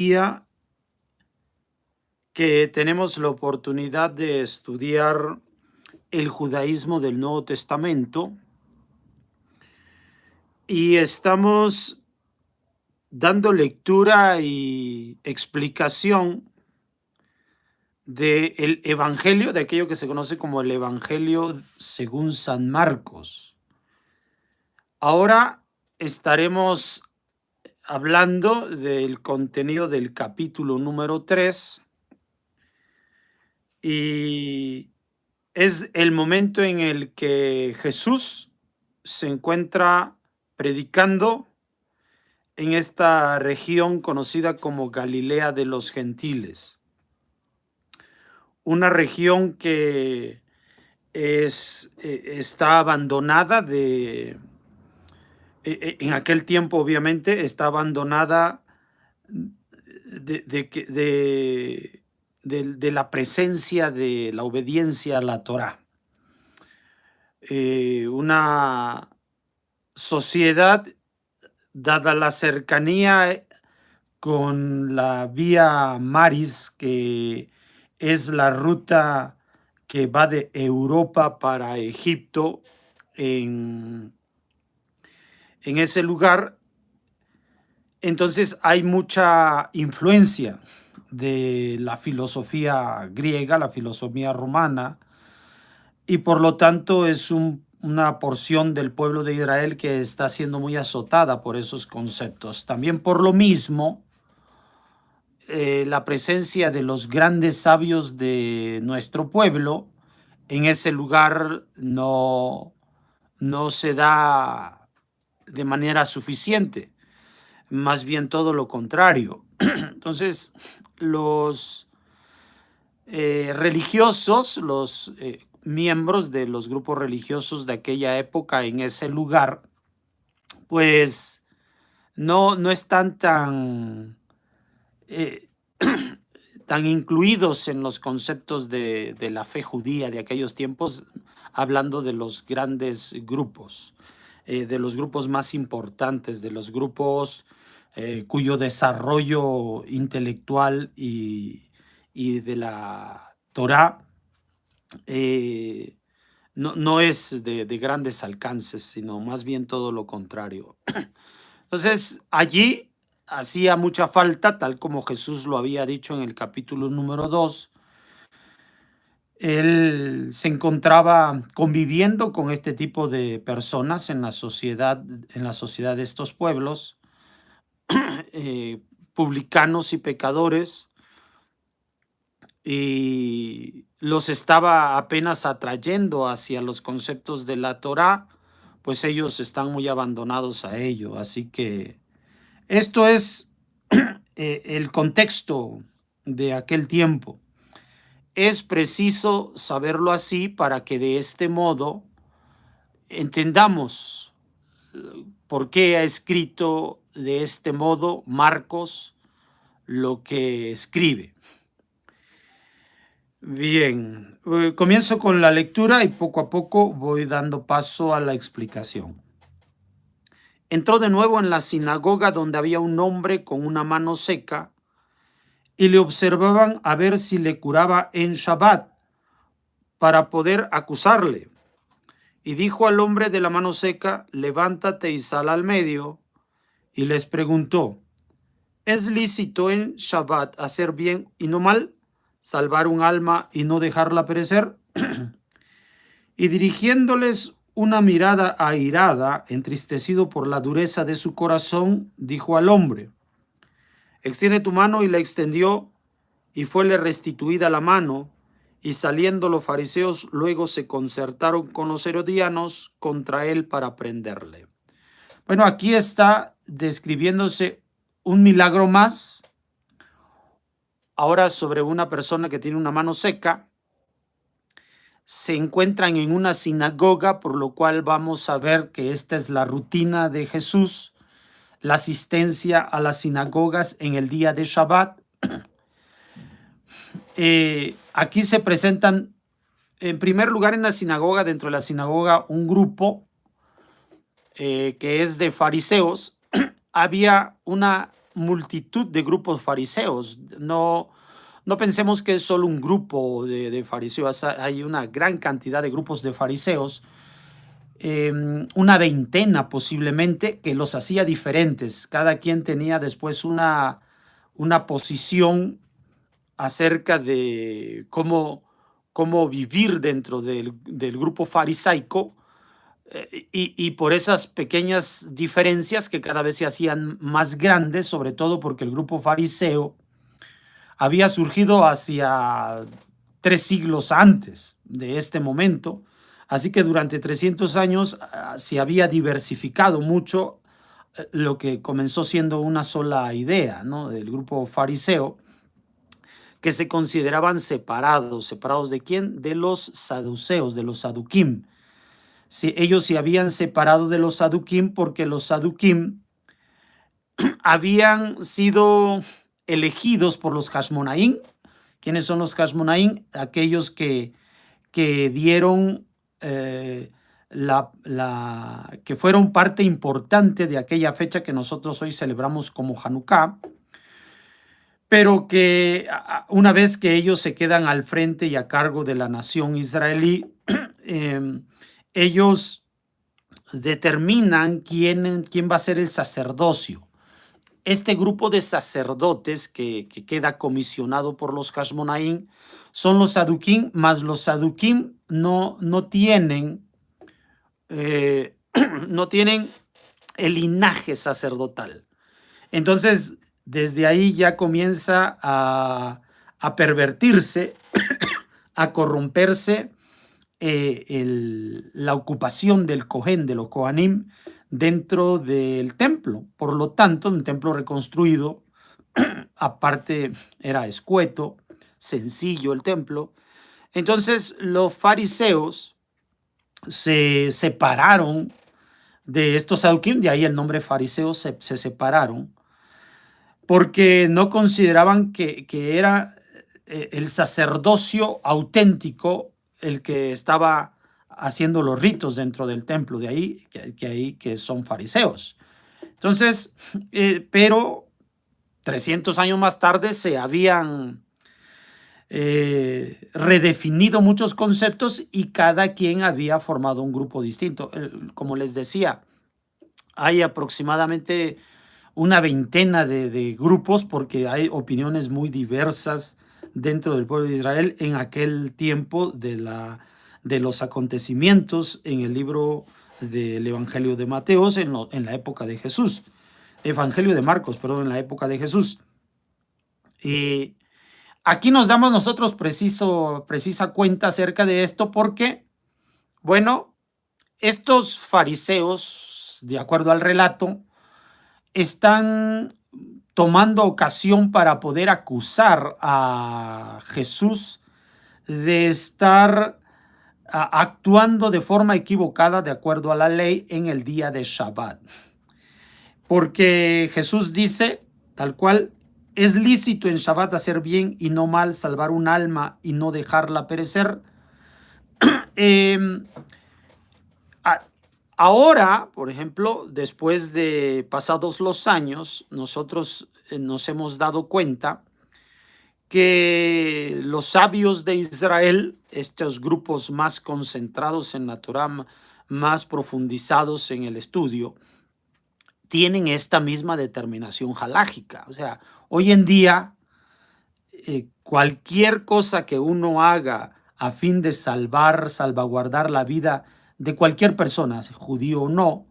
día que tenemos la oportunidad de estudiar el judaísmo del Nuevo Testamento y estamos dando lectura y explicación del Evangelio, de aquello que se conoce como el Evangelio según San Marcos. Ahora estaremos hablando del contenido del capítulo número 3 y es el momento en el que Jesús se encuentra predicando en esta región conocida como Galilea de los Gentiles, una región que está abandonada en aquel tiempo obviamente está abandonada de la presencia de la obediencia a la Torá. Una sociedad, dada la cercanía con la vía Maris, que es la ruta que va de Europa para Egipto, en ese lugar, entonces hay mucha influencia de la filosofía griega, la filosofía romana, y por lo tanto es una porción del pueblo de Israel que está siendo muy azotada por esos conceptos. También por lo mismo, la presencia de los grandes sabios de nuestro pueblo en ese lugar no se da de manera suficiente, más bien todo lo contrario. Entonces, los religiosos, los miembros de los grupos religiosos de aquella época en ese lugar, pues no están tan tan incluidos en los conceptos de la fe judía de aquellos tiempos, hablando de los grandes grupos, de los grupos más importantes, de los grupos cuyo desarrollo intelectual y de la Torá no es de grandes alcances, sino más bien todo lo contrario. Entonces, allí hacía mucha falta, tal como Jesús lo había dicho en el capítulo número 2. Él se encontraba conviviendo con este tipo de personas en la sociedad de estos pueblos, publicanos y pecadores, y los estaba apenas atrayendo hacia los conceptos de la Torá, pues ellos están muy abandonados a ello. Así que esto es el contexto de aquel tiempo. Es preciso saberlo así para que de este modo entendamos por qué ha escrito de este modo Marcos lo que escribe. Bien, comienzo con la lectura y poco a poco voy dando paso a la explicación. Entró de nuevo en la sinagoga donde había un hombre con una mano seca y le observaban a ver si le curaba en Shabbat para poder acusarle. Y dijo al hombre de la mano seca: levántate y sal al medio. Y les preguntó: ¿es lícito en Shabbat hacer bien y no mal, salvar un alma y no dejarla perecer? Y dirigiéndoles una mirada airada, entristecido por la dureza de su corazón, dijo al hombre: extiende tu mano. Y la extendió, y fuele restituida la mano. Y saliendo los fariseos luego se concertaron con los herodianos contra él para prenderle. Bueno, aquí está describiéndose un milagro más, ahora sobre una persona que tiene una mano seca. Se encuentran en una sinagoga, por lo cual vamos a ver que esta es la rutina de Jesús, la asistencia a las sinagogas en el día de Shabbat. Aquí se presentan, en primer lugar, en la sinagoga, dentro de la sinagoga, un grupo que es de fariseos. Había una multitud de grupos fariseos. No pensemos que es solo un grupo de fariseos, hay una gran cantidad de grupos de fariseos, una veintena posiblemente, que los hacía diferentes. Cada quien tenía después una posición acerca de cómo vivir dentro del grupo farisaico, y por esas pequeñas diferencias que cada vez se hacían más grandes, sobre todo porque el grupo fariseo había surgido hacia 3 siglos antes de este momento, así que durante 300 años se había diversificado mucho lo que comenzó siendo una sola idea, ¿no?, del grupo fariseo, que se consideraban separados. ¿Separados de quién? De los saduceos, de los saduquim. Sí, ellos se habían separado de los saduquim porque los saduquim habían sido elegidos por los Hashmonaín. ¿Quiénes son los Hashmonaín? Aquellos que dieron, que fueron parte importante de aquella fecha que nosotros hoy celebramos como Hanukkah, pero que una vez que ellos se quedan al frente y a cargo de la nación israelí, ellos determinan quién va a ser el sacerdocio. Este grupo de sacerdotes que queda comisionado por los Hashmonaín son los saduquim, mas los saduquim no tienen no tienen el linaje sacerdotal. Entonces, desde ahí ya comienza a pervertirse, a corromperse la ocupación del Cohen, de los Kohanim, dentro del templo. Por lo tanto, un templo reconstruido, aparte era escueto, sencillo el templo. Entonces los fariseos se separaron de estos saduquim, de ahí el nombre fariseos, se separaron, porque no consideraban que era el sacerdocio auténtico el que estaba haciendo los ritos dentro del templo, de ahí que son fariseos. Entonces, pero 300 años más tarde se habían redefinido muchos conceptos y cada quien había formado un grupo distinto. Como les decía, hay aproximadamente una veintena de grupos, porque hay opiniones muy diversas dentro del pueblo de Israel en aquel tiempo de los acontecimientos en el libro del Evangelio de Mateos en la época de Jesús. Evangelio de Marcos, perdón, en la época de Jesús. Y aquí nos damos nosotros precisa cuenta acerca de esto porque, bueno, estos fariseos, de acuerdo al relato, están tomando ocasión para poder acusar a Jesús de estar actuando de forma equivocada de acuerdo a la ley en el día de Shabbat. Porque Jesús dice, tal cual, es lícito en Shabbat hacer bien y no mal, salvar un alma y no dejarla perecer. Ahora, por ejemplo, después de pasados los años, nosotros nos hemos dado cuenta que los sabios de Israel, estos grupos más concentrados en la Torá, más profundizados en el estudio, tienen esta misma determinación halágica. O sea, hoy en día, cualquier cosa que uno haga a fin de salvaguardar la vida de cualquier persona, judío o no,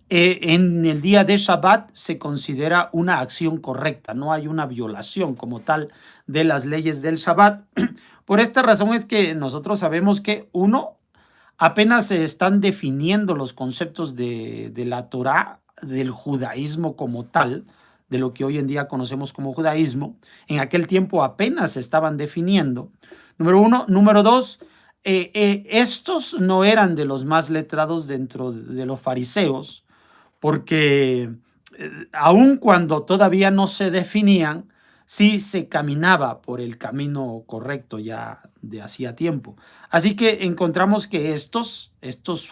en el día de Shabbat se considera una acción correcta, no hay una violación como tal de las leyes del Shabbat. Por esta razón es que nosotros sabemos que apenas se están definiendo los conceptos de la Torá, del judaísmo como tal, de lo que hoy en día conocemos como judaísmo. En aquel tiempo apenas se estaban definiendo. Número uno. Número dos, estos no eran de los más letrados dentro de los fariseos, porque aun cuando todavía no se definían, sí se caminaba por el camino correcto ya de hacía tiempo. Así que encontramos que estos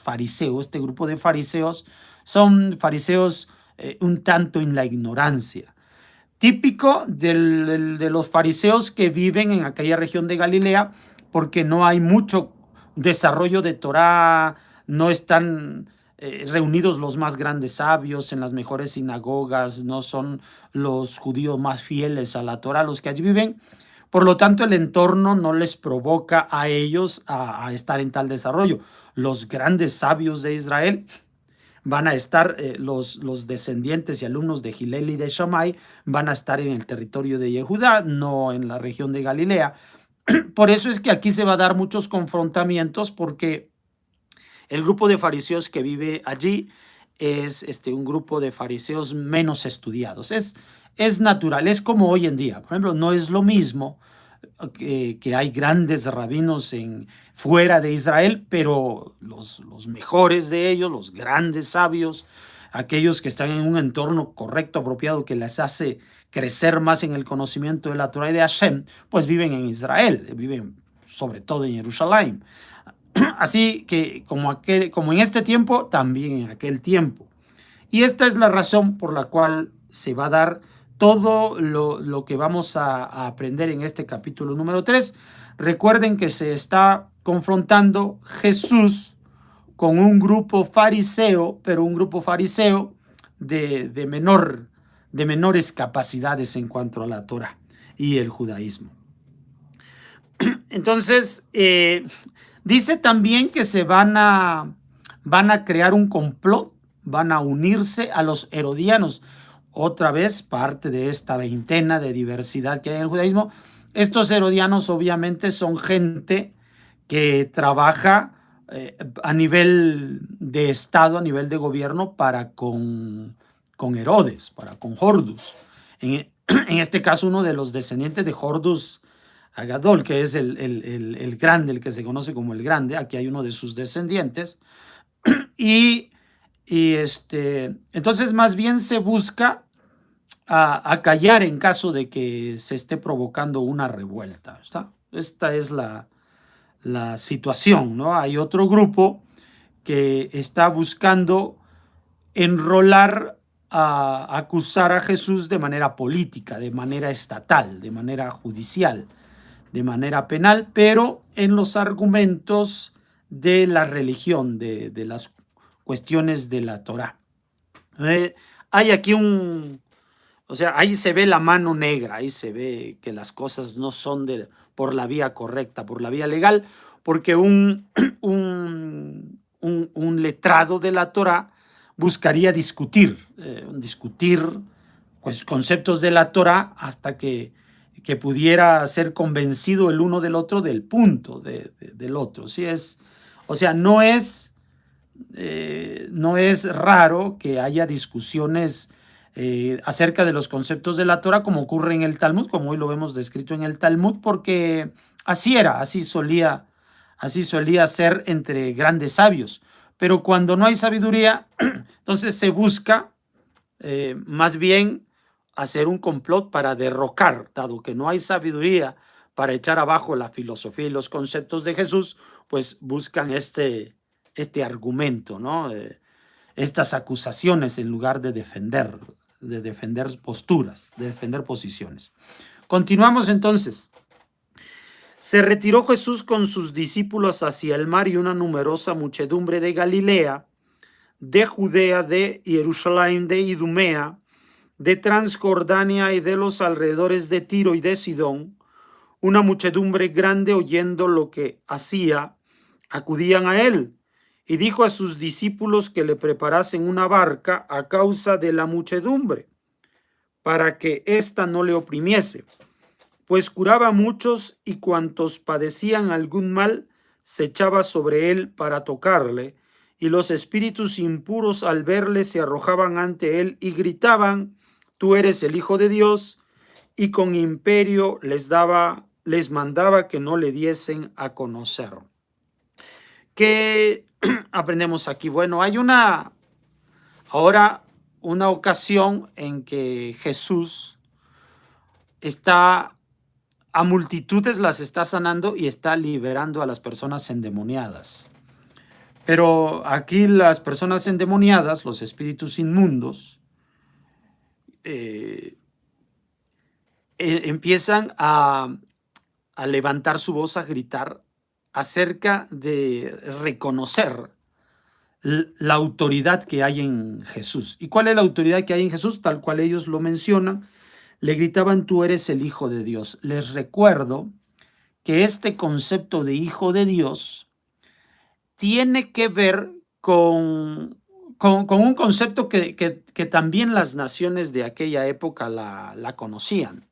fariseos, este grupo de fariseos, son fariseos un tanto en la ignorancia. típico de los fariseos que viven en aquella región de Galilea, porque no hay mucho desarrollo de Torá, no están reunidos los más grandes sabios en las mejores sinagogas, no son los judíos más fieles a la Torá los que allí viven. Por lo tanto, el entorno no les provoca a ellos a estar en tal desarrollo. Los grandes sabios de Israel van a estar, los descendientes y alumnos de Gilel y de Shammai van a estar en el territorio de Yehudá, no en la región de Galilea. Por eso es que aquí se va a dar muchos confrontamientos, porque el grupo de fariseos que vive allí es un grupo de fariseos menos estudiados. Es natural, es como hoy en día. Por ejemplo, no es lo mismo que hay grandes rabinos fuera de Israel, pero los mejores de ellos, los grandes sabios, aquellos que están en un entorno correcto, apropiado, que les hace crecer más en el conocimiento de la Torah y de Hashem, pues viven en Israel, viven sobre todo en Jerusalén. Así que como en este tiempo, también en aquel tiempo. Y esta es la razón por la cual se va a dar todo lo que vamos a aprender en este capítulo número 3. Recuerden que se está confrontando Jesús con un grupo fariseo, pero un grupo fariseo de menores capacidades en cuanto a la Torah y el judaísmo. Entonces, dice también que se van a crear un complot, van a unirse a los herodianos. Otra vez, parte de esta veintena de diversidad que hay en el judaísmo. Estos herodianos obviamente son gente que trabaja a nivel de Estado, a nivel de gobierno, para con Herodes, para con Horus. En este caso, uno de los descendientes de Horus Agadol, que es el grande, el que se conoce como el grande. Aquí hay uno de sus descendientes. Y entonces más bien se busca a callar en caso de que se esté provocando una revuelta. Esta es la situación, ¿no? Hay otro grupo que está buscando enrolar a acusar a Jesús de manera política, de manera estatal, de manera judicial, de manera penal, pero en los argumentos de la religión, de las cuestiones de la Torá. Hay aquí ahí se ve la mano negra, ahí se ve que las cosas no son por la vía correcta, por la vía legal, porque un letrado de la Torá buscaría discutir pues, conceptos de la Torá hasta que pudiera ser convencido el uno del otro del punto del otro. ¿Sí? No es raro que haya discusiones acerca de los conceptos de la Torá, como ocurre en el Talmud, como hoy lo vemos descrito en el Talmud, porque así solía ser entre grandes sabios. Pero cuando no hay sabiduría, entonces se busca más bien hacer un complot para derrocar, dado que no hay sabiduría para echar abajo la filosofía y los conceptos de Jesús, pues buscan este argumento, ¿no? Estas acusaciones en lugar de defender posturas, de defender posiciones. Continuamos entonces. Se retiró Jesús con sus discípulos hacia el mar, y una numerosa muchedumbre de Galilea, de Judea, de Jerusalén, de Idumea, de Transjordania y de los alrededores de Tiro y de Sidón, una muchedumbre grande, oyendo lo que hacía, acudían a él, y dijo a sus discípulos que le preparasen una barca a causa de la muchedumbre, para que ésta no le oprimiese, pues curaba a muchos, y cuantos padecían algún mal se echaba sobre él para tocarle, y los espíritus impuros al verle se arrojaban ante él y gritaban: tú eres el Hijo de Dios, y con imperio les mandaba que no le diesen a conocer. ¿Qué aprendemos aquí? Bueno, hay ahora una ocasión en que Jesús a multitudes las está sanando y está liberando a las personas endemoniadas. Pero aquí las personas endemoniadas, los espíritus inmundos, empiezan a levantar su voz, a gritar acerca de reconocer la autoridad que hay en Jesús. ¿Y cuál es la autoridad que hay en Jesús? Tal cual ellos lo mencionan, le gritaban: tú eres el Hijo de Dios. Les recuerdo que este concepto de Hijo de Dios tiene que ver con un concepto que también las naciones de aquella época la conocían.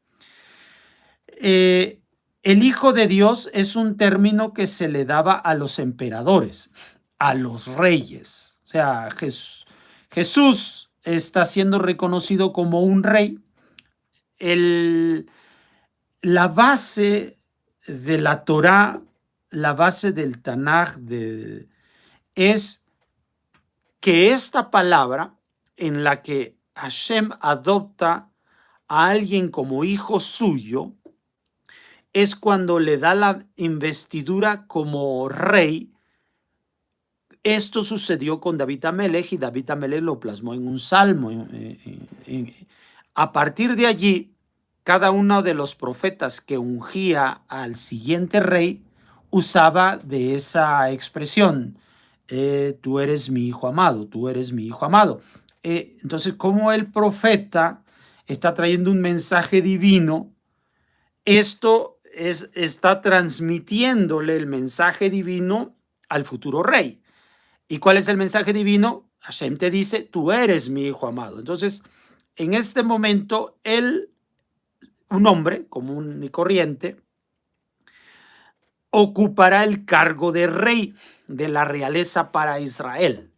El Hijo de Dios es un término que se le daba a los emperadores, a los reyes. O sea, Jesús está siendo reconocido como un rey. La base de la Torá, la base del Tanaj, es que esta palabra en la que Hashem adopta a alguien como hijo suyo es cuando le da la investidura como rey. Esto sucedió con David Amelech y David Amelech lo plasmó en un salmo. A partir de allí, cada uno de los profetas que ungía al siguiente rey usaba de esa expresión: tú eres mi hijo amado, tú eres mi hijo amado. Entonces, como el profeta está trayendo un mensaje divino, esto está transmitiéndole el mensaje divino al futuro rey. ¿Y cuál es el mensaje divino? Hashem te dice: tú eres mi hijo amado. Entonces, en este momento, un hombre común y corriente, ocupará el cargo de rey de la realeza para Israel.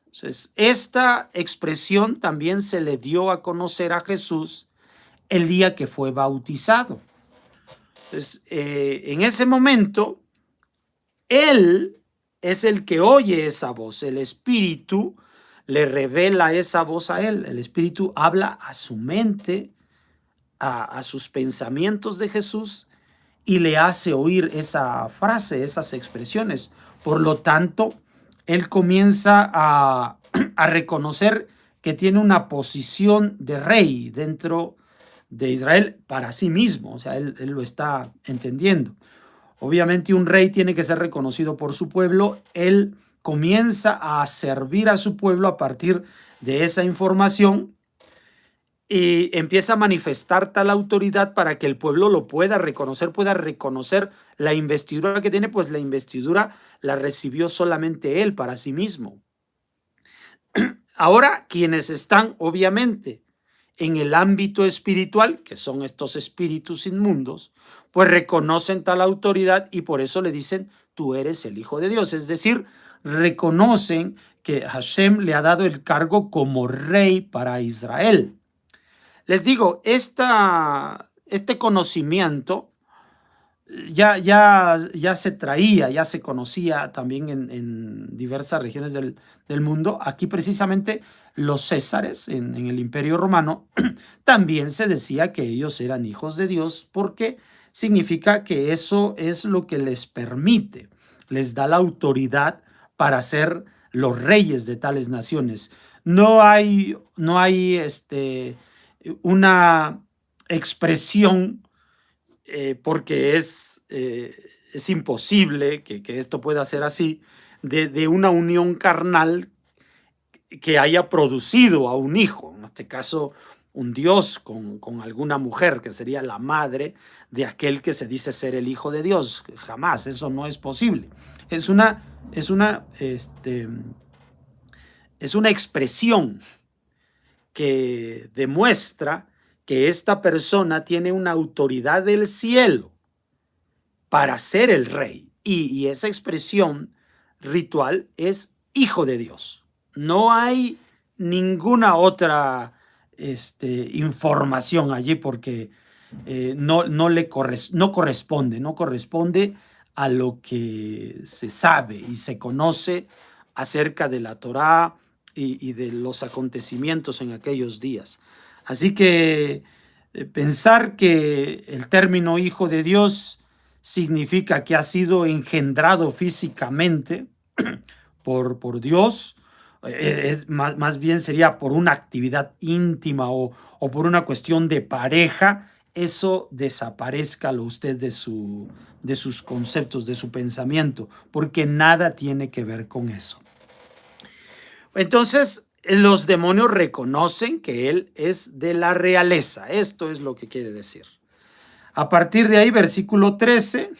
Entonces, esta expresión también se le dio a conocer a Jesús el día que fue bautizado. Entonces, en ese momento, él es el que oye esa voz. El Espíritu le revela esa voz a él. El Espíritu habla a su mente, a sus pensamientos de Jesús, y le hace oír esa frase, esas expresiones. Por lo tanto, él comienza a reconocer que tiene una posición de rey dentro de Israel para sí mismo. O sea, él lo está entendiendo. Obviamente un rey tiene que ser reconocido por su pueblo. Él comienza a servir a su pueblo a partir de esa información y empieza a manifestar tal autoridad para que el pueblo lo pueda reconocer la investidura que tiene, pues la investidura la recibió solamente él para sí mismo. Ahora, quienes están obviamente en el ámbito espiritual, que son estos espíritus inmundos, pues reconocen tal autoridad y por eso le dicen: tú eres el Hijo de Dios. Es decir, reconocen que Hashem le ha dado el cargo como rey para Israel. Les digo, este conocimiento ya se traía, ya se conocía también en diversas regiones del mundo. Aquí precisamente los césares en el Imperio Romano también se decía que ellos eran hijos de Dios, porque significa que eso es lo que les permite, les da la autoridad para ser los reyes de tales naciones. No hay una expresión, porque es imposible que esto pueda ser así, de una unión carnal que haya producido a un hijo, en este caso un Dios con alguna mujer, que sería la madre de aquel que se dice ser el Hijo de Dios. Jamás, eso no es posible. Es una expresión que demuestra que esta persona tiene una autoridad del cielo para ser el rey. Y esa expresión ritual es Hijo de Dios. No hay ninguna otra información allí, porque no corresponde a lo que se sabe y se conoce acerca de la Torá y de los acontecimientos en aquellos días. Así que pensar que el término Hijo de Dios significa que ha sido engendrado físicamente por Dios, más bien sería por una actividad íntima o por una cuestión de pareja, eso desaparezcalo usted de sus conceptos, de su pensamiento, porque nada tiene que ver con eso. Entonces, los demonios reconocen que él es de la realeza. Esto es lo que quiere decir. A partir de ahí, versículo 13,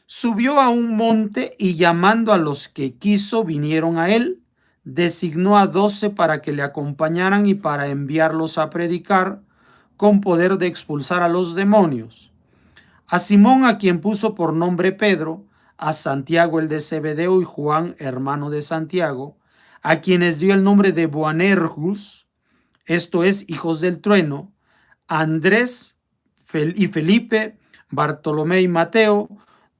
subió a un monte y llamando a los que quiso vinieron a él, designó a 12 para que le acompañaran y para enviarlos a predicar con poder de expulsar a los demonios. A Simón, a quien puso por nombre Pedro, a Santiago el de Zebedeo y Juan, hermano de Santiago, a quienes dio el nombre de Boanerges, esto es, hijos del trueno, a Andrés y Felipe, Bartolomé y Mateo,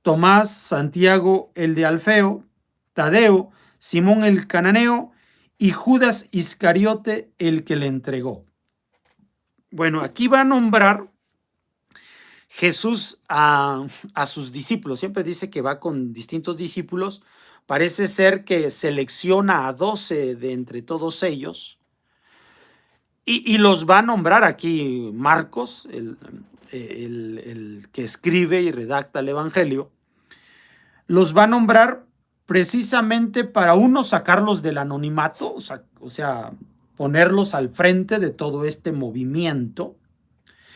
Tomás, Santiago el de Alfeo, Tadeo, Simón el cananeo y Judas Iscariote el que le entregó. Bueno, aquí va a nombrar Jesús a sus discípulos. Siempre dice que va con distintos discípulos. Parece ser que selecciona a 12 de entre todos ellos y los va a nombrar aquí Marcos, el que escribe y redacta el Evangelio. Los va a nombrar precisamente para uno sacarlos del anonimato, o sea, ponerlos al frente de todo este movimiento.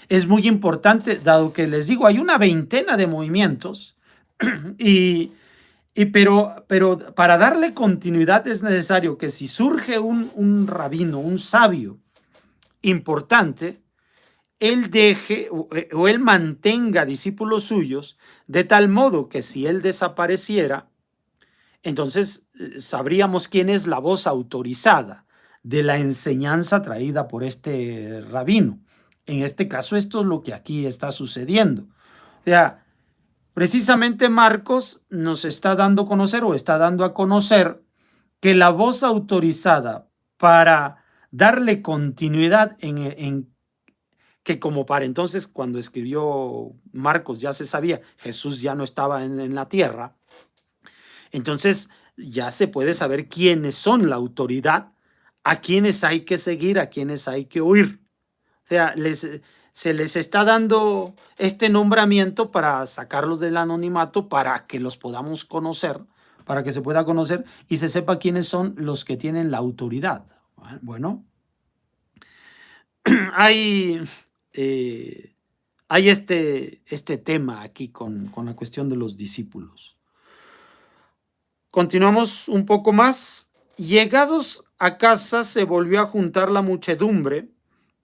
Es muy importante, dado que les digo, hay una veintena de movimientos, pero para darle continuidad es necesario que si surge un rabino, un sabio importante, él deje o él mantenga discípulos suyos de tal modo que si él desapareciera, entonces sabríamos quién es la voz autorizada de la enseñanza traída por este rabino. En este caso, esto es lo que aquí está sucediendo. O sea, precisamente Marcos nos está dando a conocer o está dando a conocer que la voz autorizada para darle continuidad en que como para entonces cuando escribió Marcos ya se sabía, Jesús ya no estaba en la tierra, entonces ya se puede saber quiénes son la autoridad, a quienes hay que seguir, a quienes hay que oír. O sea, se les está dando este nombramiento para sacarlos del anonimato, para que los podamos conocer, para que se pueda conocer y se sepa quiénes son los que tienen la autoridad. Bueno, hay este tema aquí con la cuestión de los discípulos. Continuamos un poco más. Llegados a casa se volvió a juntar la muchedumbre,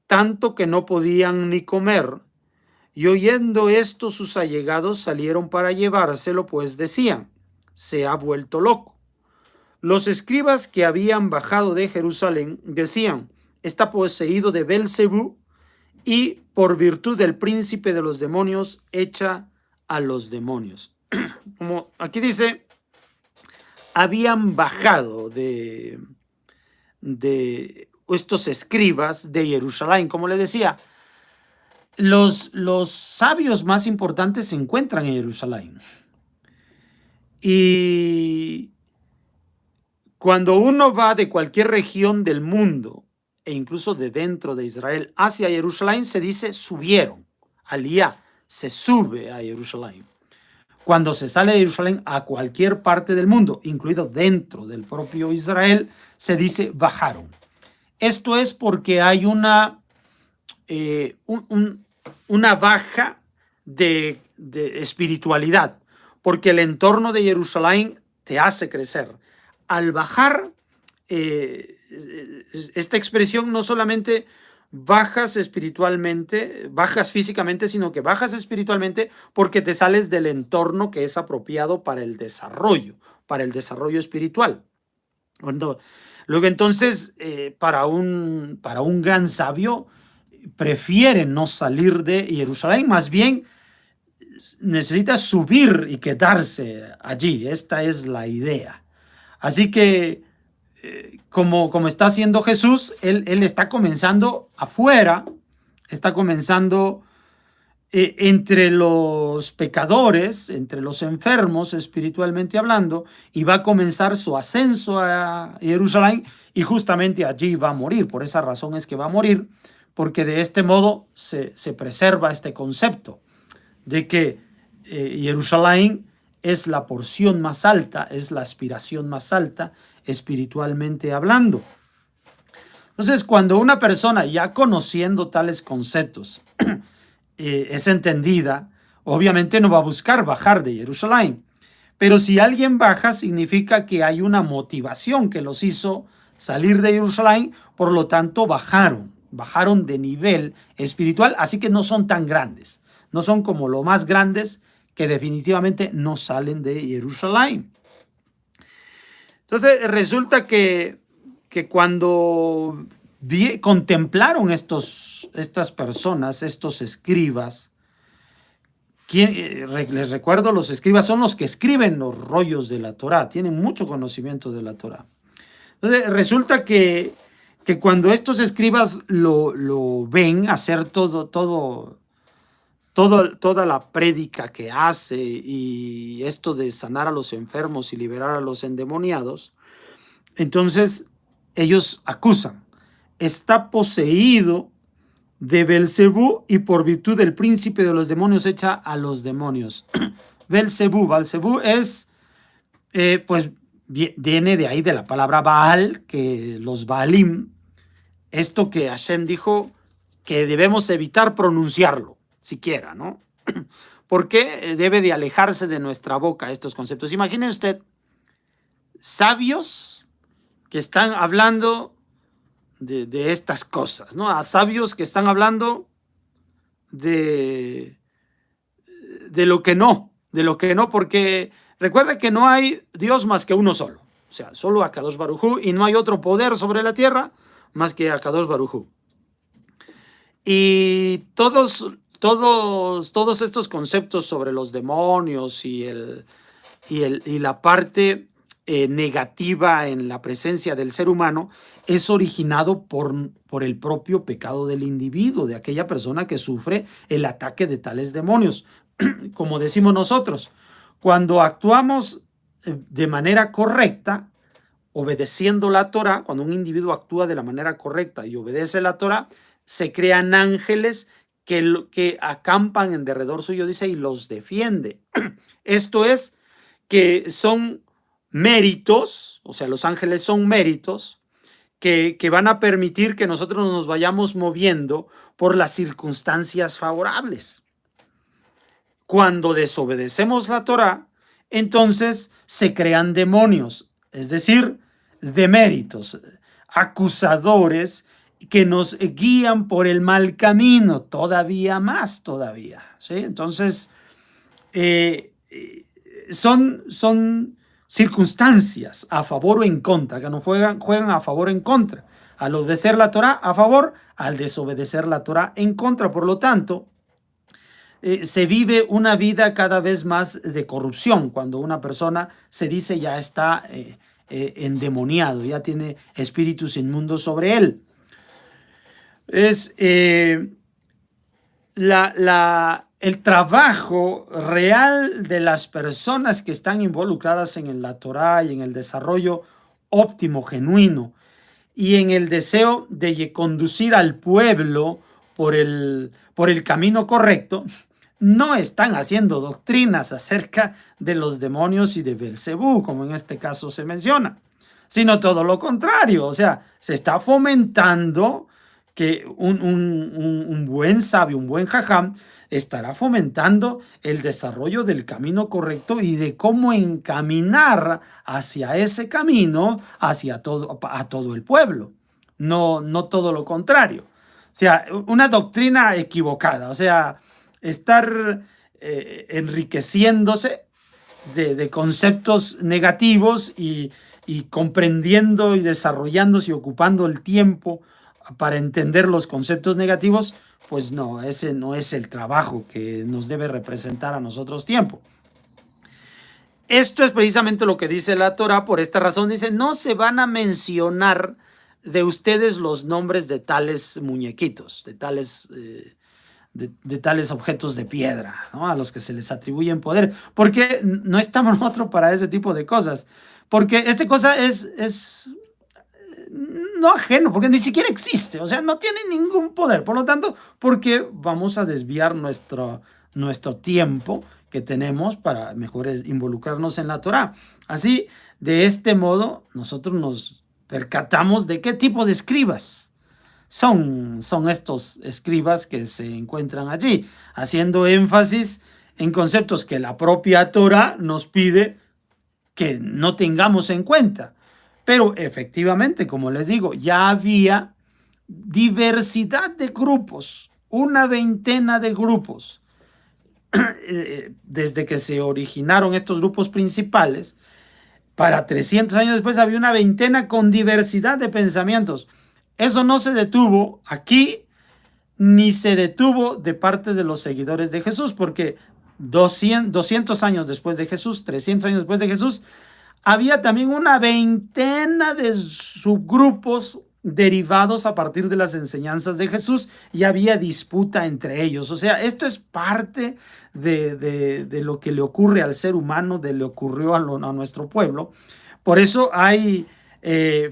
tanto que no podían ni comer, y oyendo esto sus allegados salieron para llevárselo, pues decían, se ha vuelto loco. Los escribas que habían bajado de Jerusalén decían, está poseído de Belcebú, y por virtud del príncipe de los demonios echa a los demonios. Como aquí dice, habían bajado de estos escribas de Jerusalén. Como le decía, los sabios más importantes se encuentran en Jerusalén. Y cuando uno va de cualquier región del mundo, e incluso de dentro de Israel, hacia Jerusalén, se dice subieron. Aliyah, se sube a Jerusalén. Cuando se sale de Jerusalén a cualquier parte del mundo, incluido dentro del propio Israel, se dice bajaron. Esto es porque hay una baja de espiritualidad, porque el entorno de Jerusalén te hace crecer. Al bajar, esta expresión no solamente bajas espiritualmente, bajas físicamente, sino que bajas espiritualmente porque te sales del entorno que es apropiado para el desarrollo espiritual. Luego entonces, para un gran sabio, prefiere no salir de Jerusalén, más bien necesita subir y quedarse allí. Esta es la idea. Así que, como está haciendo Jesús, él está comenzando afuera, está comenzando entre los pecadores, entre los enfermos espiritualmente hablando, y va a comenzar su ascenso a Jerusalén y justamente allí va a morir. Por esa razón es que va a morir, porque de este modo se preserva este concepto de que Jerusalén es la porción más alta, es la aspiración más alta espiritualmente hablando. Entonces, cuando una persona, ya conociendo tales conceptos, es entendida, obviamente no va a buscar bajar de Jerusalén. Pero si alguien baja, significa que hay una motivación que los hizo salir de Jerusalén, por lo tanto bajaron de nivel espiritual, así que no son tan grandes, no son como los más grandes que definitivamente no salen de Jerusalén. Entonces resulta que cuando contemplaron estas personas, estos escribas, les recuerdo, los escribas son los que escriben los rollos de la Torá, tienen mucho conocimiento de la Torá. Entonces resulta que cuando estos escribas lo ven hacer toda la prédica que hace y esto de sanar a los enfermos y liberar a los endemoniados, entonces ellos acusan, está poseído de Belcebú y por virtud del príncipe de los demonios echa a los demonios. Belcebú es, pues viene de ahí de la palabra Baal, que los Baalim, esto que Hashem dijo que debemos evitar pronunciarlo, siquiera, ¿no? Porque debe de alejarse de nuestra boca estos conceptos. Imagine usted sabios que están hablando de estas cosas, ¿no? A sabios que están hablando de lo que no, porque recuerda que no hay Dios más que uno solo, o sea, solo Akadosh Baruj Hu, y no hay otro poder sobre la tierra más que Akadosh Baruj Hu. Y todos estos conceptos sobre los demonios y la parte negativa en la presencia del ser humano es originado por el propio pecado del individuo, de aquella persona que sufre el ataque de tales demonios. Como decimos nosotros, cuando actuamos de manera correcta, obedeciendo la Torah, cuando un individuo actúa de la manera correcta y obedece la Torah, se crean ángeles que acampan en derredor suyo, dice, y los defiende. Esto es que son méritos, o sea, los ángeles son méritos que van a permitir que nosotros nos vayamos moviendo por las circunstancias favorables. Cuando desobedecemos la Torah, entonces se crean demonios, es decir, deméritos, acusadores que nos guían por el mal camino, todavía más, ¿sí? Entonces, son circunstancias a favor o en contra, que nos juegan a favor o en contra. Al obedecer la Torah, a favor; al desobedecer la Torah, en contra. Por lo tanto, se vive una vida cada vez más de corrupción, cuando una persona se dice ya está endemoniado, ya tiene espíritus inmundos sobre él. Es el trabajo real de las personas que están involucradas en la Torah y en el desarrollo óptimo, genuino, y en el deseo de conducir al pueblo por el camino correcto. No están haciendo doctrinas acerca de los demonios y de Belcebú, como en este caso se menciona, sino todo lo contrario. O sea, se está fomentando que un buen sabio, un buen jajam, estará fomentando el desarrollo del camino correcto y de cómo encaminar hacia ese camino, a todo el pueblo. No todo lo contrario. O sea, una doctrina equivocada. O sea, estar enriqueciéndose de conceptos negativos y comprendiendo y desarrollándose y ocupando el tiempo para entender los conceptos negativos, pues no, ese no es el trabajo que nos debe representar a nosotros tiempo. Esto es precisamente lo que dice la Torah. Por esta razón dice, no se van a mencionar de ustedes los nombres de tales muñequitos, de tales objetos de piedra, ¿no?, a los que se les atribuyen poder, porque no estamos nosotros para ese tipo de cosas, porque esta cosa no ajeno, porque ni siquiera existe, o sea, no tiene ningún poder. Por lo tanto, ¿por qué vamos a desviar nuestro tiempo que tenemos para mejor involucrarnos en la Torá? Así, de este modo, nosotros nos percatamos de qué tipo de escribas son estos escribas que se encuentran allí, haciendo énfasis en conceptos que la propia Torá nos pide que no tengamos en cuenta. Pero efectivamente, como les digo, ya había diversidad de grupos, una veintena de grupos. Desde que se originaron estos grupos principales, para 300 años después había una veintena con diversidad de pensamientos. Eso no se detuvo aquí, ni se detuvo de parte de los seguidores de Jesús, porque 200 años después de Jesús, 300 años después de Jesús, había también una veintena de subgrupos derivados a partir de las enseñanzas de Jesús y había disputa entre ellos. O sea, esto es parte de lo que le ocurre al ser humano, de le ocurrió a nuestro pueblo. Por eso hay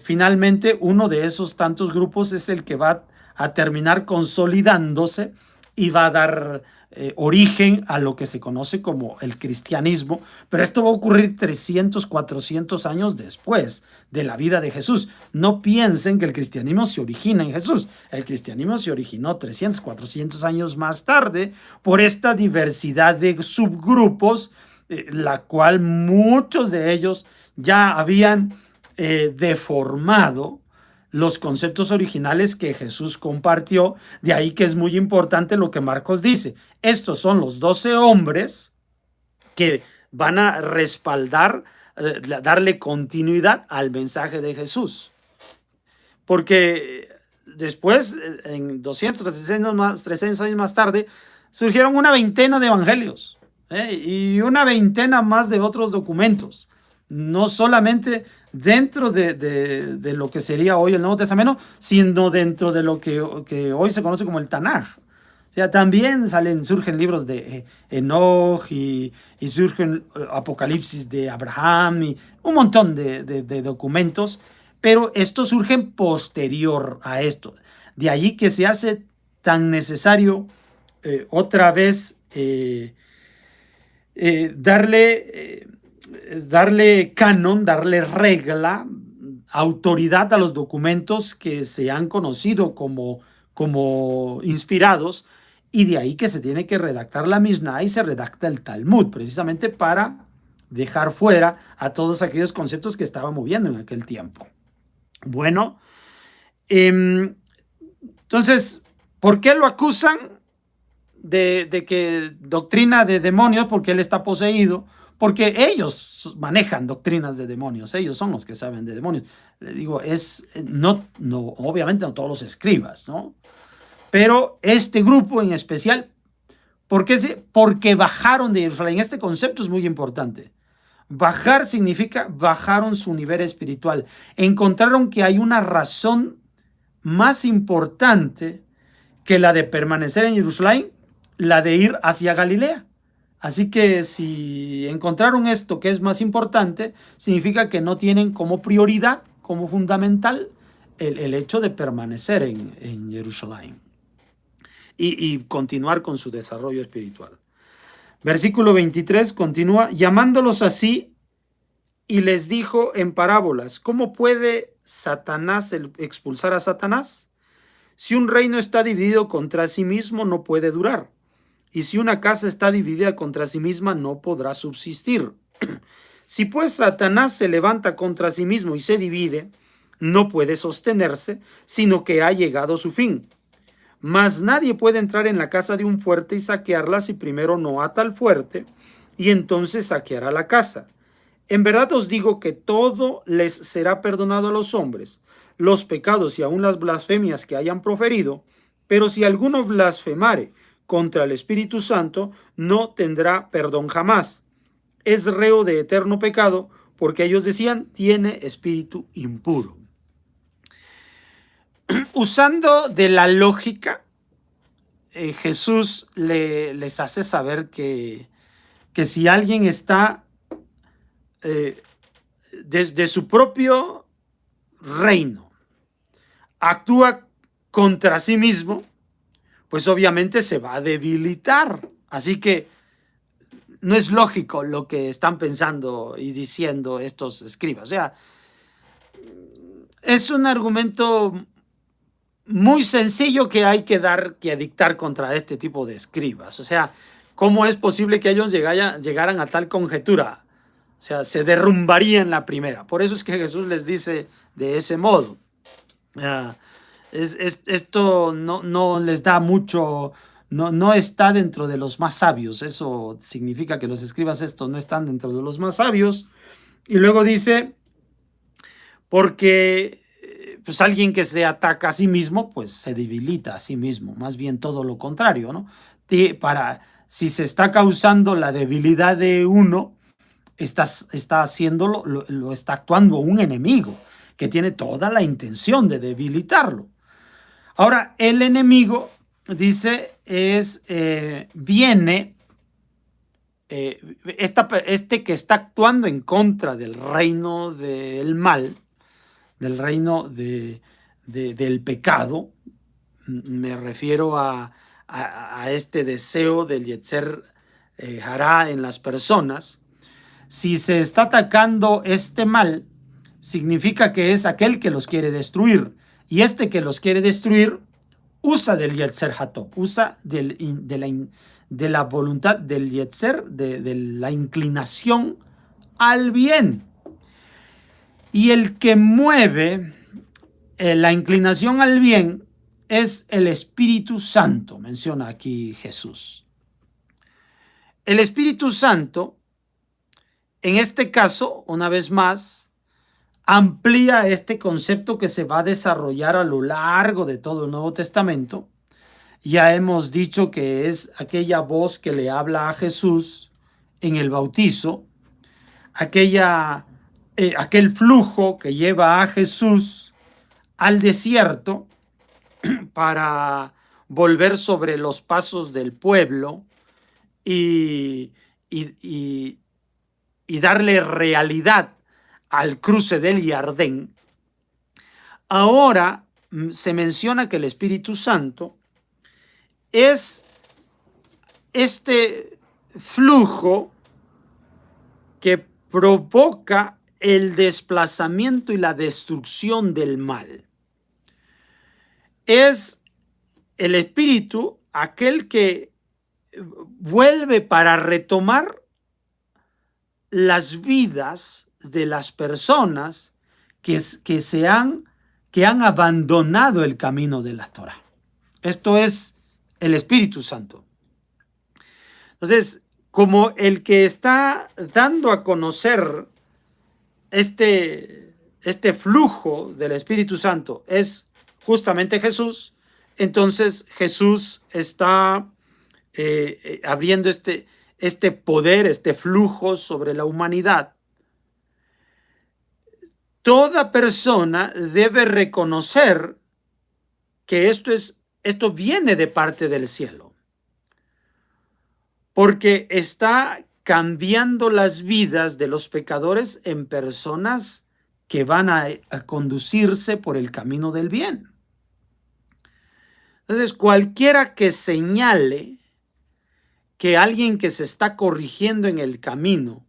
finalmente uno de esos tantos grupos es el que va a terminar consolidándose y va a dar origen a lo que se conoce como el cristianismo, pero esto va a ocurrir 300, 400 años después de la vida de Jesús. No piensen que el cristianismo se origina en Jesús. El cristianismo se originó 300, 400 años más tarde por esta diversidad de subgrupos, la cual muchos de ellos ya habían deformado los conceptos originales que Jesús compartió. De ahí que es muy importante lo que Marcos dice. Estos son los 12 hombres que van a respaldar, darle continuidad al mensaje de Jesús. Porque después, en 200, 300 años más tarde, surgieron una veintena de evangelios y una veintena más de otros documentos. No solamente dentro de lo que sería hoy el Nuevo Testamento, sino dentro de lo que hoy se conoce como el Tanaj. O sea, también surgen libros de Enoch y surgen Apocalipsis de Abraham y un montón de documentos, pero estos surgen posterior a esto. De allí que se hace tan necesario otra vez darle canon, darle regla, autoridad a los documentos que se han conocido como inspirados, y de ahí que se tiene que redactar la Mishnah y se redacta el Talmud, precisamente para dejar fuera a todos aquellos conceptos que estaba moviendo en aquel tiempo. Bueno, entonces, ¿por qué lo acusan de que doctrina de demonios? Porque él está poseído. Porque ellos manejan doctrinas de demonios, ellos son los que saben de demonios. Le digo, obviamente no todos los escribas, ¿no? Pero este grupo en especial, porque bajaron de Jerusalén. Este concepto es muy importante. Bajar significa bajaron su nivel espiritual. Encontraron que hay una razón más importante que la de permanecer en Jerusalén, la de ir hacia Galilea. Así que si encontraron esto que es más importante, significa que no tienen como prioridad, como fundamental, el hecho de permanecer en Jerusalén y continuar con su desarrollo espiritual. Versículo 23 continúa, llamándolos así, y les dijo en parábolas, ¿cómo puede Satanás expulsar a Satanás? Si un reino está dividido contra sí mismo, no puede durar. Y si una casa está dividida contra sí misma, no podrá subsistir. Si pues Satanás se levanta contra sí mismo y se divide, no puede sostenerse, sino que ha llegado su fin. Mas nadie puede entrar en la casa de un fuerte y saquearla si primero no ata al fuerte, y entonces saqueará la casa. En verdad os digo que todo les será perdonado a los hombres, los pecados y aun las blasfemias que hayan proferido, pero si alguno blasfemare contra el Espíritu Santo, no tendrá perdón jamás. Es reo de eterno pecado, porque ellos decían, tiene espíritu impuro. Usando de la lógica, Jesús les hace saber que si alguien está desde su propio reino, actúa contra sí mismo, pues obviamente se va a debilitar. Así que no es lógico lo que están pensando y diciendo estos escribas. O sea, es un argumento muy sencillo que hay que dictar contra este tipo de escribas. O sea, ¿cómo es posible que ellos llegaran a tal conjetura? O sea, se derrumbaría en la primera. Por eso es que Jesús les dice de ese modo. Ah, esto no les da mucho, no está dentro de los más sabios. Eso significa que los escribas estos no están dentro de los más sabios. Y luego dice, porque pues alguien que se ataca a sí mismo, pues se debilita a sí mismo, más bien todo lo contrario, ¿no? Si se está causando la debilidad de uno, está haciéndolo, lo está actuando un enemigo que tiene toda la intención de debilitarlo. Ahora, el enemigo, dice, viene, que está actuando en contra del reino del mal, del reino del pecado. Me refiero a este deseo del Yetzer Hará en las personas. Si se está atacando este mal, significa que es aquel que los quiere destruir. Y este que los quiere destruir usa del Yetzer Hatov, usa de la voluntad del Yetzer, de la inclinación al bien. Y el que mueve la inclinación al bien es el Espíritu Santo, menciona aquí Jesús. El Espíritu Santo, en este caso, una vez más, amplía este concepto que se va a desarrollar a lo largo de todo el Nuevo Testamento. Ya hemos dicho que es aquella voz que le habla a Jesús en el bautizo, aquel flujo que lleva a Jesús al desierto para volver sobre los pasos del pueblo y darle realidad al cruce del Jordán. Ahora se menciona que el Espíritu Santo es este flujo que provoca el desplazamiento y la destrucción del mal. Es el Espíritu aquel que vuelve para retomar las vidas de las personas que han abandonado el camino de la Torah. Esto es el Espíritu Santo. Entonces, como el que está dando a conocer este flujo del Espíritu Santo es justamente Jesús, entonces Jesús está abriendo este poder, este flujo sobre la humanidad. Toda persona debe reconocer que esto viene de parte del cielo, porque está cambiando las vidas de los pecadores en personas que van a conducirse por el camino del bien. Entonces, cualquiera que señale que alguien que se está corrigiendo en el camino,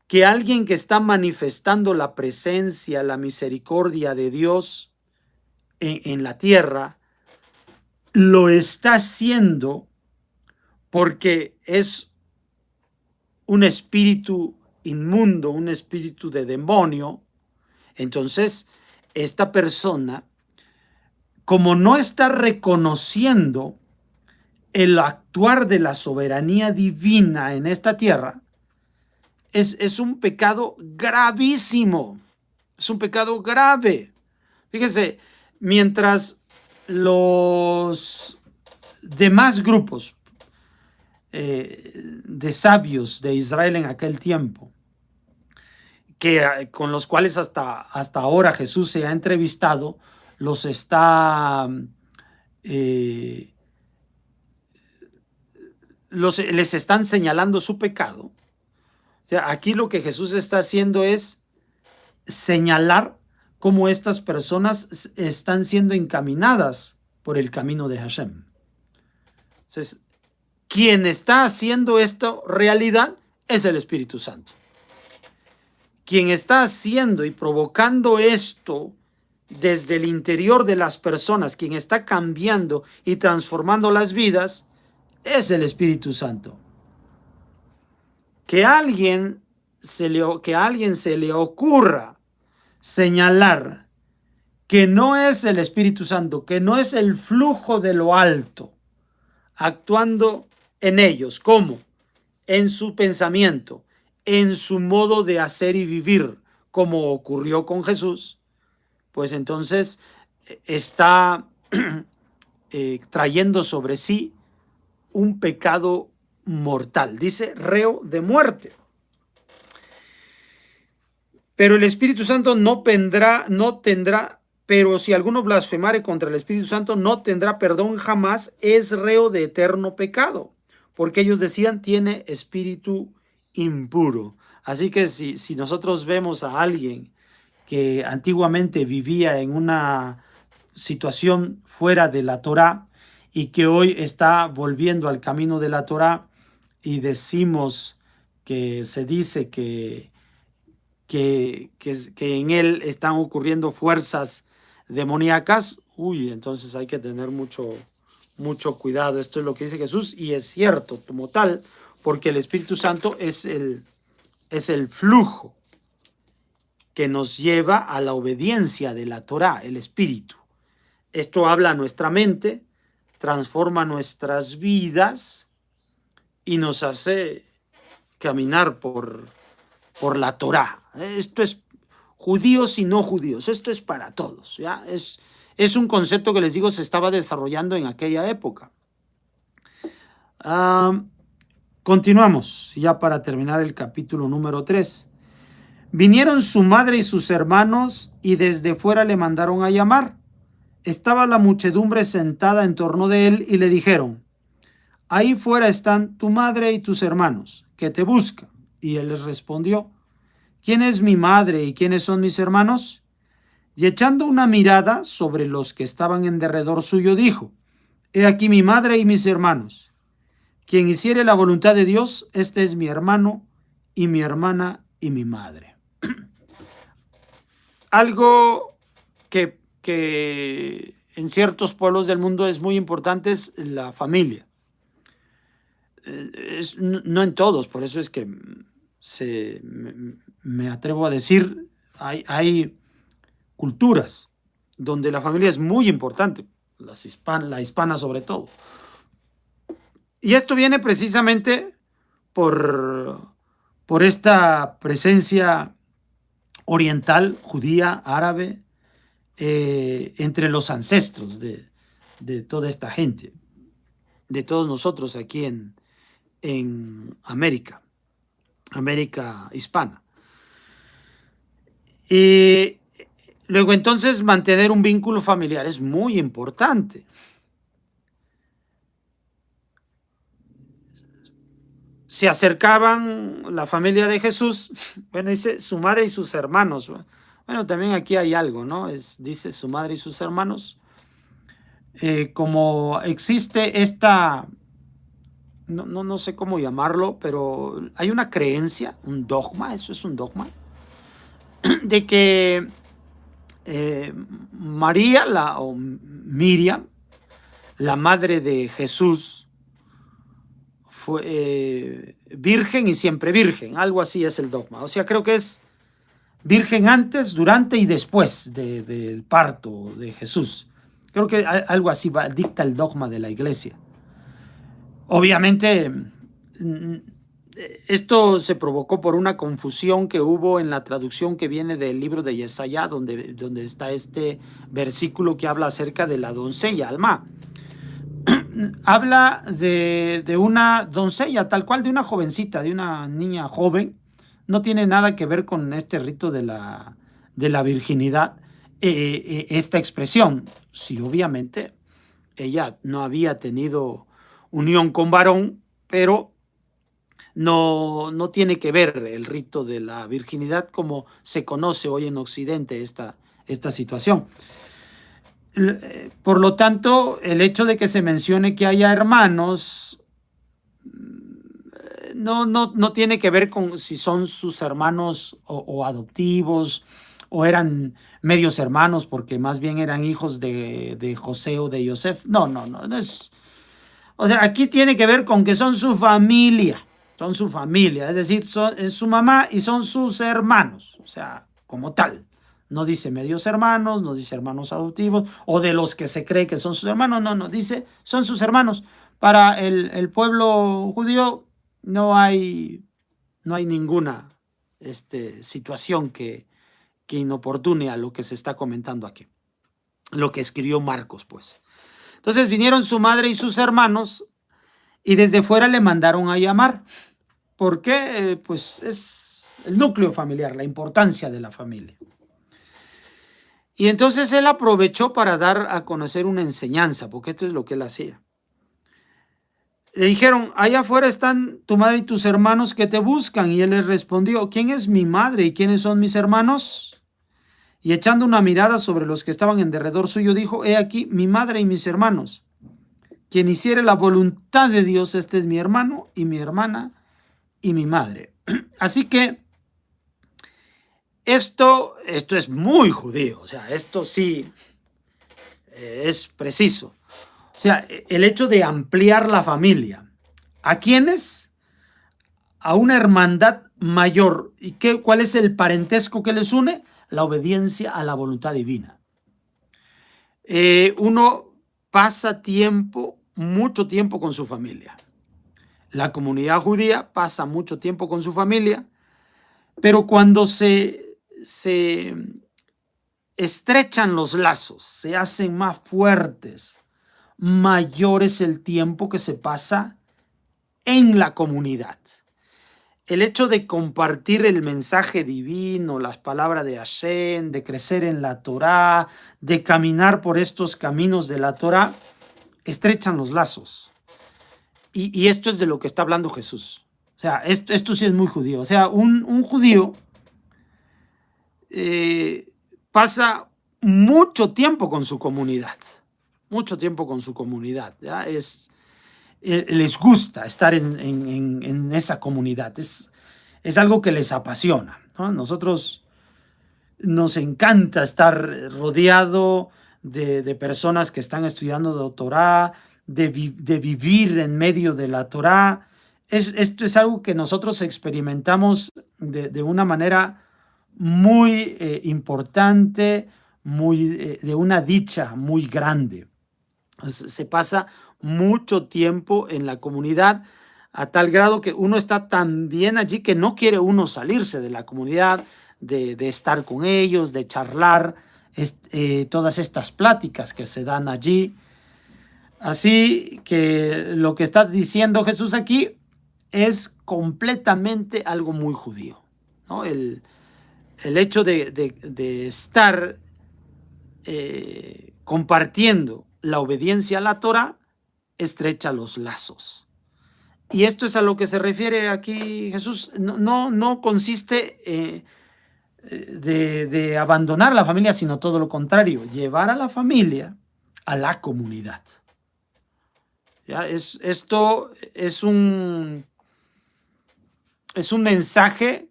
que alguien que está manifestando la presencia, la misericordia de Dios en la tierra, lo está haciendo porque es un espíritu inmundo, un espíritu de demonio. Entonces, esta persona, como no está reconociendo el actuar de la soberanía divina en esta tierra, es un pecado gravísimo, es un pecado grave. Fíjese, mientras los demás grupos de sabios de Israel en aquel tiempo, con los cuales hasta ahora Jesús se ha entrevistado, les están señalando su pecado. O sea, aquí lo que Jesús está haciendo es señalar cómo estas personas están siendo encaminadas por el camino de Hashem. Entonces, quien está haciendo esto realidad es el Espíritu Santo. Quien está haciendo y provocando esto desde el interior de las personas, quien está cambiando y transformando las vidas, es el Espíritu Santo. Que a alguien se le ocurra señalar que no es el Espíritu Santo, que no es el flujo de lo alto actuando en ellos, ¿cómo? En su pensamiento, en su modo de hacer y vivir, como ocurrió con Jesús, pues entonces está trayendo sobre sí un pecado mortal. Dice reo de muerte. Pero el Espíritu Santo no tendrá, pero si alguno blasfemare contra el Espíritu Santo, no tendrá perdón jamás, es reo de eterno pecado. Porque ellos decían, tiene espíritu impuro. Así que si nosotros vemos a alguien que antiguamente vivía en una situación fuera de la Torá y que hoy está volviendo al camino de la Torá, y decimos que se dice que en él están ocurriendo fuerzas demoníacas, entonces hay que tener mucho cuidado. Esto es lo que dice Jesús y es cierto como tal, porque el Espíritu Santo es el flujo que nos lleva a la obediencia de la Torá, el Espíritu. Esto habla a nuestra mente, transforma nuestras vidas y nos hace caminar por la Torá. Esto es judíos y no judíos, esto es para todos, ¿ya? Es un concepto que les digo se estaba desarrollando en aquella época. Continuamos ya para terminar el capítulo número 3. Vinieron su madre y sus hermanos y desde fuera le mandaron a llamar. Estaba la muchedumbre sentada en torno de él y le dijeron, ahí fuera están tu madre y tus hermanos, que te buscan. Y él les respondió, ¿quién es mi madre y quiénes son mis hermanos? Y echando una mirada sobre los que estaban en derredor suyo, dijo, he aquí mi madre y mis hermanos. Quien hiciere la voluntad de Dios, este es mi hermano y mi hermana y mi madre. Algo que en ciertos pueblos del mundo es muy importante es la familia. No en todos, por eso es que me atrevo a decir, hay culturas donde la familia es muy importante, la hispana sobre todo. Y esto viene precisamente por esta presencia oriental, judía, árabe, entre los ancestros de toda esta gente, de todos nosotros aquí en América hispana. Y luego entonces mantener un vínculo familiar es muy importante. Se acercaban la familia de Jesús, bueno, dice su madre y sus hermanos. Bueno, también aquí hay algo, ¿no? Dice su madre y sus hermanos. Como existe esta, no sé cómo llamarlo, pero hay una creencia, un dogma, eso es un dogma, de que María o Miriam, la madre de Jesús, fue virgen y siempre virgen, algo así es el dogma. O sea, creo que es virgen antes, durante y después del parto de Jesús. Creo que algo así dicta el dogma de la iglesia. Obviamente, esto se provocó por una confusión que hubo en la traducción que viene del libro de Yesaya, donde está este versículo que habla acerca de la doncella, Alma. Habla de una doncella, tal cual, de una jovencita, de una niña joven. No tiene nada que ver con este rito de la virginidad, esta expresión. Sí, obviamente, ella no había tenido unión con varón, pero no tiene que ver el rito de la virginidad como se conoce hoy en Occidente esta esta situación. Por lo tanto, el hecho de que se mencione que haya hermanos no tiene que ver con si son sus hermanos o adoptivos o eran medios hermanos porque más bien eran hijos de José o de Yosef. No es. O sea, aquí tiene que ver con que son su familia, es decir, es su mamá y son sus hermanos, o sea, como tal. No dice medios hermanos, no dice hermanos adoptivos o de los que se cree que son sus hermanos, no, dice son sus hermanos. Para el pueblo judío no hay ninguna situación que inoportune a lo que se está comentando aquí, lo que escribió Marcos, pues. Entonces vinieron su madre y sus hermanos y desde fuera le mandaron a llamar. ¿Por qué? Pues es el núcleo familiar, la importancia de la familia. Y entonces él aprovechó para dar a conocer una enseñanza, porque esto es lo que él hacía. Le dijeron, allá afuera están tu madre y tus hermanos que te buscan. Y él les respondió, ¿quién es mi madre y quiénes son mis hermanos? Y echando una mirada sobre los que estaban en derredor suyo, dijo, he aquí mi madre y mis hermanos. Quien hiciere la voluntad de Dios, este es mi hermano y mi hermana y mi madre. Así que esto es muy judío, o sea, esto sí es preciso. O sea, el hecho de ampliar la familia. ¿A quiénes? A una hermandad mayor. ¿Y cuál es el parentesco que les une? La obediencia a la voluntad divina. Uno pasa mucho tiempo con su familia. La comunidad judía pasa mucho tiempo con su familia, pero cuando se estrechan los lazos, se hacen más fuertes, mayor es el tiempo que se pasa en la comunidad. El hecho de compartir el mensaje divino, las palabras de Hashem, de crecer en la Torá, de caminar por estos caminos de la Torá, estrechan los lazos. Y esto es de lo que está hablando Jesús. O sea, esto sí es muy judío. O sea, un judío pasa mucho tiempo con su comunidad. Mucho tiempo con su comunidad. ¿Ya? Les gusta estar en esa comunidad. Es algo que les apasiona, ¿no? Nosotros nos encanta estar rodeado de personas que están estudiando de Torá, de vivir en medio de la Torá. Esto es algo que nosotros experimentamos de una manera muy importante, de una dicha muy grande. Se pasa mucho tiempo en la comunidad a tal grado que uno está tan bien allí que no quiere uno salirse de la comunidad, de estar con ellos, de charlar, todas estas pláticas que se dan allí. Así que lo que está diciendo Jesús aquí es completamente algo muy judío, ¿no? El hecho de estar compartiendo la obediencia a la Torá estrecha los lazos. Y esto es a lo que se refiere aquí Jesús. No consiste de abandonar la familia, sino todo lo contrario, llevar a la familia a la comunidad. ¿Ya? Esto es un mensaje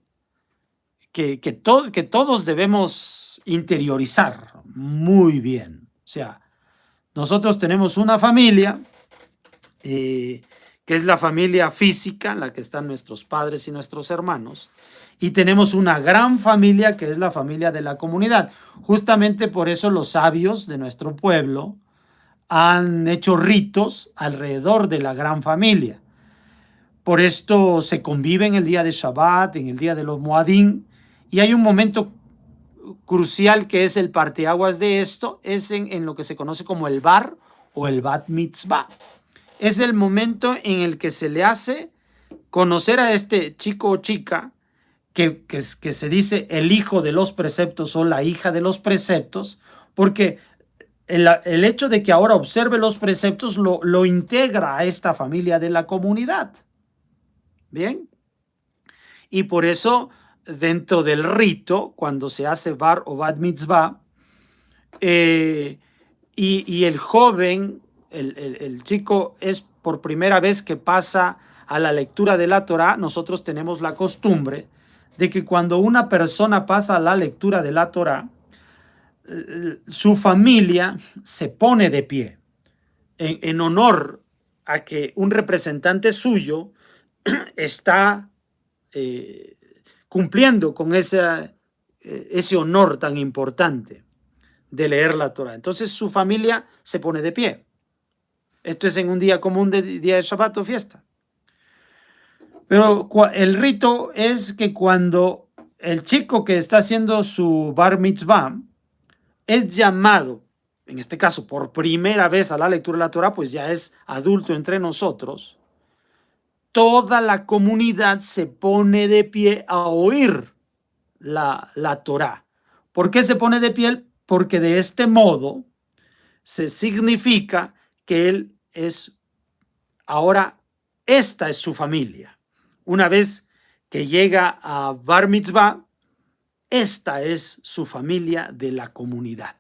que todos debemos interiorizar muy bien. O sea, nosotros tenemos una familia que es la familia física, en la que están nuestros padres y nuestros hermanos, y tenemos una gran familia que es la familia de la comunidad. Justamente por eso los sabios de nuestro pueblo han hecho ritos alrededor de la gran familia. Por esto se convive en el día de Shabbat, en el día de los Moadim, y hay un momento crucial que es el parteaguas de esto, es en lo que se conoce como el bar o el bat mitzvah. Es el momento en el que se le hace conocer a este chico o chica que se dice el hijo de los preceptos o la hija de los preceptos, porque el hecho de que ahora observe los preceptos lo integra a esta familia de la comunidad. Bien. Y por eso, dentro del rito, cuando se hace bar o bat mitzvah, Y el joven, el chico, es por primera vez que pasa a la lectura de la Torá. Nosotros tenemos la costumbre de que cuando una persona pasa a la lectura de la Torá, su familia se pone de pie en honor a que un representante suyo está cumpliendo con ese honor tan importante de leer la Torah. Entonces su familia se pone de pie. Esto es en un día común de día de Shabbat o fiesta. Pero el rito es que cuando el chico que está haciendo su bar mitzvah es llamado, en este caso por primera vez a la lectura de la Torah, pues ya es adulto entre nosotros, toda la comunidad se pone de pie a oír la Torah. ¿Por qué se pone de pie? Porque de este modo se significa que él es ahora, esta es su familia. Una vez que llega a Bar Mitzvah, esta es su familia de la comunidad.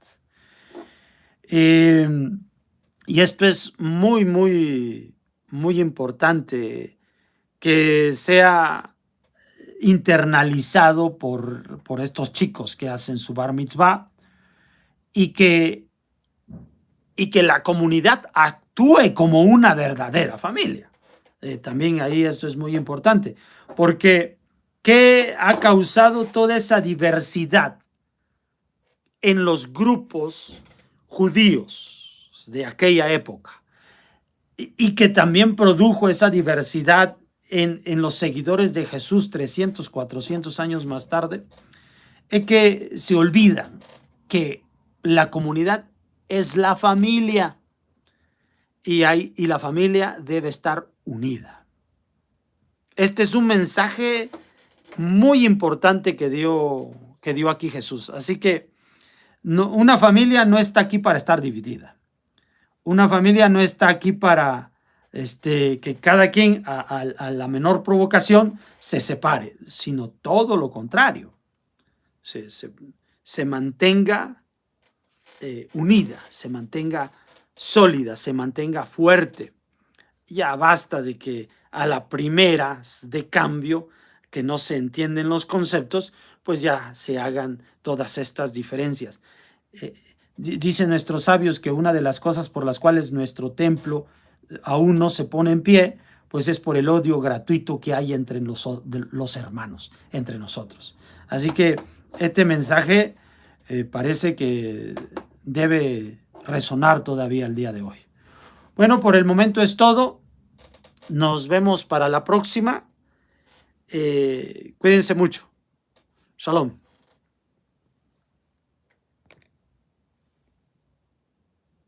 Y esto es muy, muy, muy importante que sea internalizado por estos chicos que hacen su Bar Mitzvah y que la comunidad actúe como una verdadera familia. También ahí esto es muy importante, porque ¿qué ha causado toda esa diversidad en los grupos judíos de aquella época? Y que también produjo esa diversidad en los seguidores de Jesús 300, 400 años más tarde, es que se olvidan que la comunidad es la familia y la familia debe estar unida. Este es un mensaje muy importante que dio aquí Jesús. Así que una familia no está aquí para estar dividida. Una familia no está aquí para que cada quien a la menor provocación se separe, sino todo lo contrario. Se mantenga unida, se mantenga sólida, se mantenga fuerte. Ya basta de que a la primera de cambio, que no se entienden los conceptos, pues ya se hagan todas estas diferencias. Dicen nuestros sabios que una de las cosas por las cuales nuestro templo aún no se pone en pie, pues es por el odio gratuito que hay entre los hermanos, entre nosotros. Así que este mensaje parece que debe resonar todavía el día de hoy. Bueno, por el momento es todo. Nos vemos para la próxima. Cuídense mucho. Shalom.